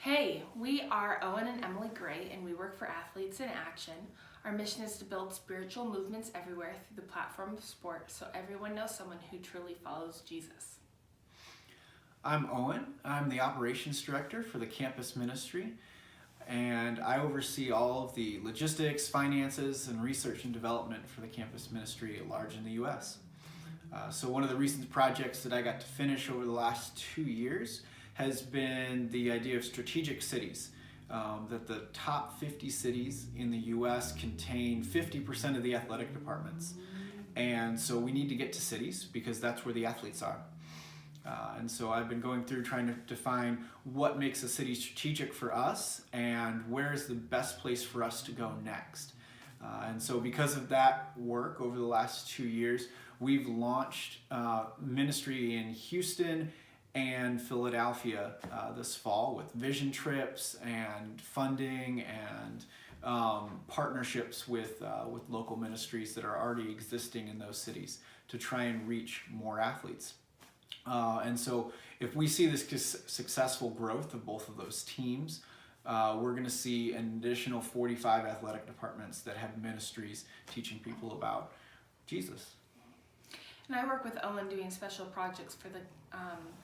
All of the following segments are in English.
Hey, we are Owen and Emily Gray, and we work for Athletes in Action. Our mission is to build spiritual movements everywhere through the platform of sport so everyone knows someone who truly follows Jesus. I'm Owen. I'm the operations director for the campus ministry, and I oversee all of the logistics, finances, and research and development for the campus ministry at large in the U.S. So one of the recent projects that I got to finish over the last 2 years has been the idea of strategic cities, that the top 50 cities in the U.S. contain 50% of the athletic departments. And so we need to get to cities because that's where the athletes are. And so I've been going through trying to define what makes a city strategic for us and where is the best place for us to go next. And so because of that work over the last 2 years, we've launched ministry in Houston and Philadelphia this fall with vision trips and funding and partnerships with local ministries that are already existing in those cities to try and reach more athletes. And so if we see this successful growth of both of those teams, we're going to see an additional 45 athletic departments that have ministries teaching people about Jesus. And I work with Owen doing special projects for the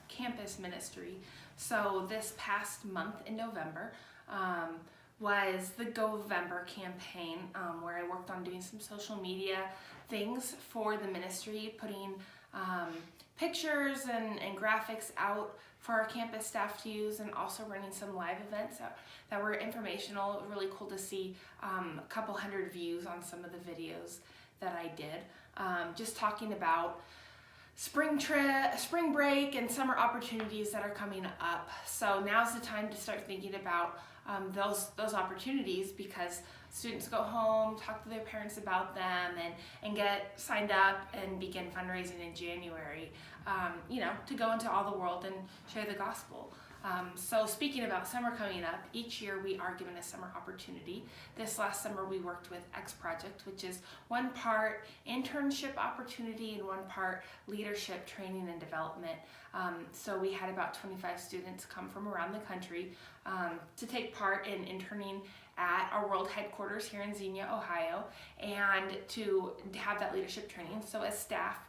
campus ministry. So this past month in November was the Govember campaign, where I worked on doing some social media things for the ministry, putting pictures and graphics out for our campus staff to use, and also running some live events that were informational. Really cool to see a couple hundred views on some of the videos that I did, just talking about spring break and summer opportunities that are coming up. So now's the time to start thinking about those opportunities, because students go home, talk to their parents about them, and get signed up and begin fundraising in January, to go into all the world and share the gospel. So speaking about summer coming up, each year we are given a summer opportunity. This last summer we worked with X Project, which is one part internship opportunity and one part leadership training and development. So we had about 25 students come from around the country to take part in interning at our world headquarters here in Xenia, Ohio, and to have that leadership training. So as staff,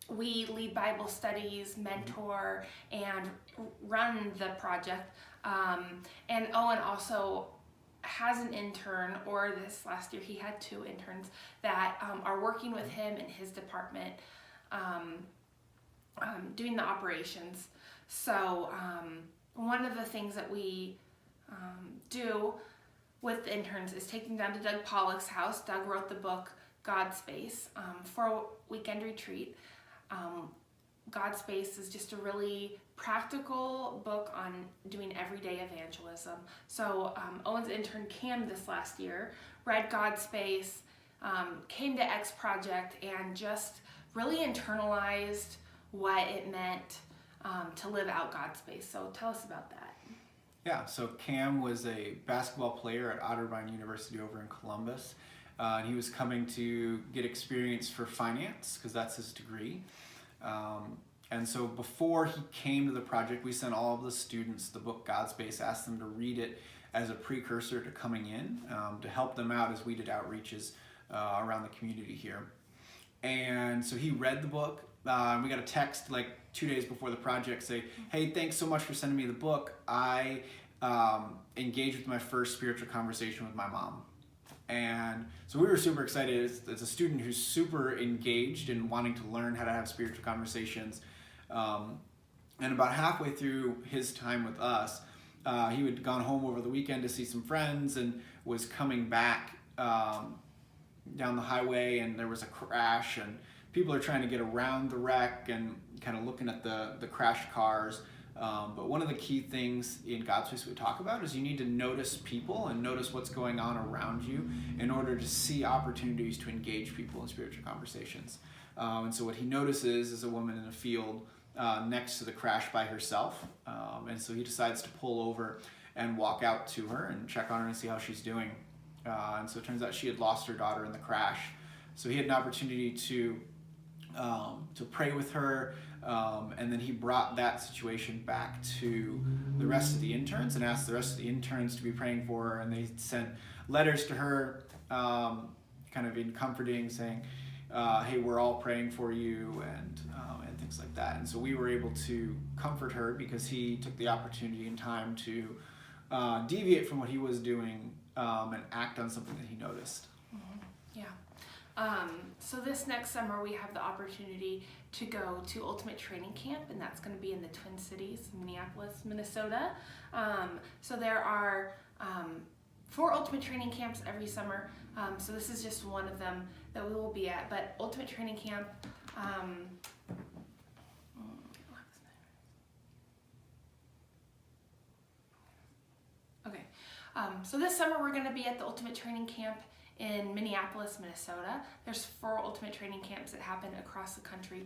we lead Bible studies, mentor, and run the project. And Owen also has an intern, or this last year he had 2 interns that are working with him in his department, doing the operations. So one of the things that we do with the interns is take them down to Doug Pollock's house. Doug wrote the book God Space for a weekend retreat. God Space is just a really practical book on doing everyday evangelism. So Owen's intern Cam this last year read God Space, came to X Project, and just really internalized what it meant to live out God Space. So tell us about that. Yeah, so Cam was a basketball player at Otterbein University over in Columbus. And he was coming to get experience for finance because that's his degree. And so before he came to the project, we sent all of the students the book God Space, asked them to read it as a precursor to coming in, to help them out as we did outreaches around the community here. And so he read the book. We got a text like 2 days before the project say, hey, thanks so much for sending me the book. I engaged with my first spiritual conversation with my mom. And so we were super excited. It's a student who's super engaged in wanting to learn how to have spiritual conversations. And about halfway through his time with us, he had gone home over the weekend to see some friends and was coming back down the highway, and there was a crash, and people are trying to get around the wreck and kind of looking at the crashed cars. But one of the key things in God Space we talk about is you need to notice people and notice what's going on around you in order to see opportunities to engage people in spiritual conversations. And so what he notices is a woman in a field next to the crash by herself. And so he decides to pull over and walk out to her and check on her and see how she's doing. And so it turns out she had lost her daughter in the crash. So he had an opportunity to pray with her, And then he brought that situation back to the rest of the interns and asked the rest of the interns to be praying for her. And they sent letters to her, kind of in comforting, saying, hey, we're all praying for you, and things like that. And so we were able to comfort her because he took the opportunity and time to deviate from what he was doing and act on something that he noticed. Yeah. So this next summer we have the opportunity to go to Ultimate Training Camp, and that's going to be in the Twin Cities, Minneapolis, Minnesota. So there are 4 Ultimate Training Camps every summer. So this is just one of them that we will be at. But Ultimate Training Camp, okay. So this summer we're going to be at the Ultimate Training Camp in Minneapolis, Minnesota. There's 4 Ultimate Training Camps that happen across the country,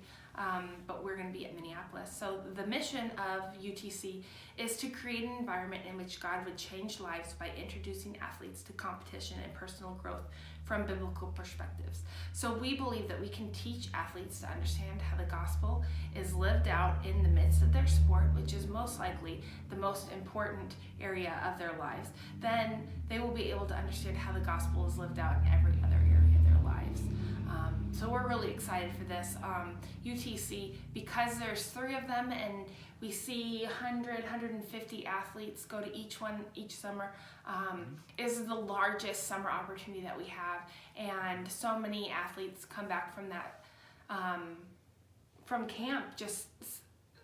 but we're going to be at Minneapolis. So the mission of UTC is to create an environment in which God would change lives by introducing athletes to competition and personal growth from biblical perspectives. So we believe that we can teach athletes to understand how the gospel is lived out in the midst of their sport, which is most likely the most important area of their lives. Then they will be able to understand how the gospel is lived out in every other area of their lives. So we're really excited for this. UTC, because there's 3 of them and we see 100, 150 athletes go to each one each summer, is the largest summer opportunity that we have. And so many athletes come back from that, from camp, just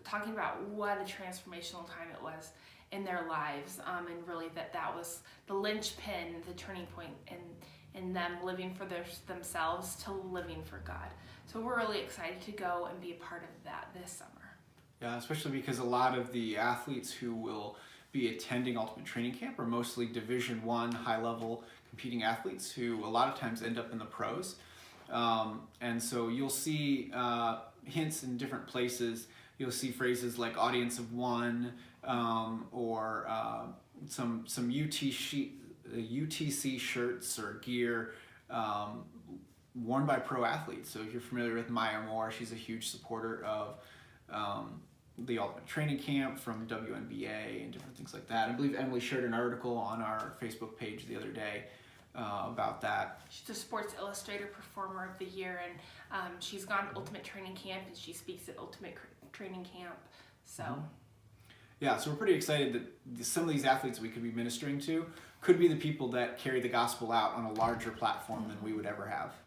talking about what a transformational time it was in their lives, and really that was the linchpin, the turning point in them living for themselves to living for God. So we're really excited to go and be a part of that this summer. Yeah, especially because a lot of the athletes who will be attending Ultimate Training Camp are mostly Division I high-level competing athletes who a lot of times end up in the pros. And so you'll see hints in different places. You'll see phrases like audience of one, or some UTC shirts or gear worn by pro athletes. So if you're familiar with Maya Moore, she's a huge supporter of the Ultimate Training Camp from WNBA and different things like that. I believe Emily shared an article on our Facebook page the other day about that. She's a Sports Illustrated Performer of the Year, and she's gone to Ultimate Training Camp and she speaks at Ultimate Training Camp. So. Yeah, so we're pretty excited that some of these athletes we could be ministering to could be the people that carry the gospel out on a larger platform than we would ever have.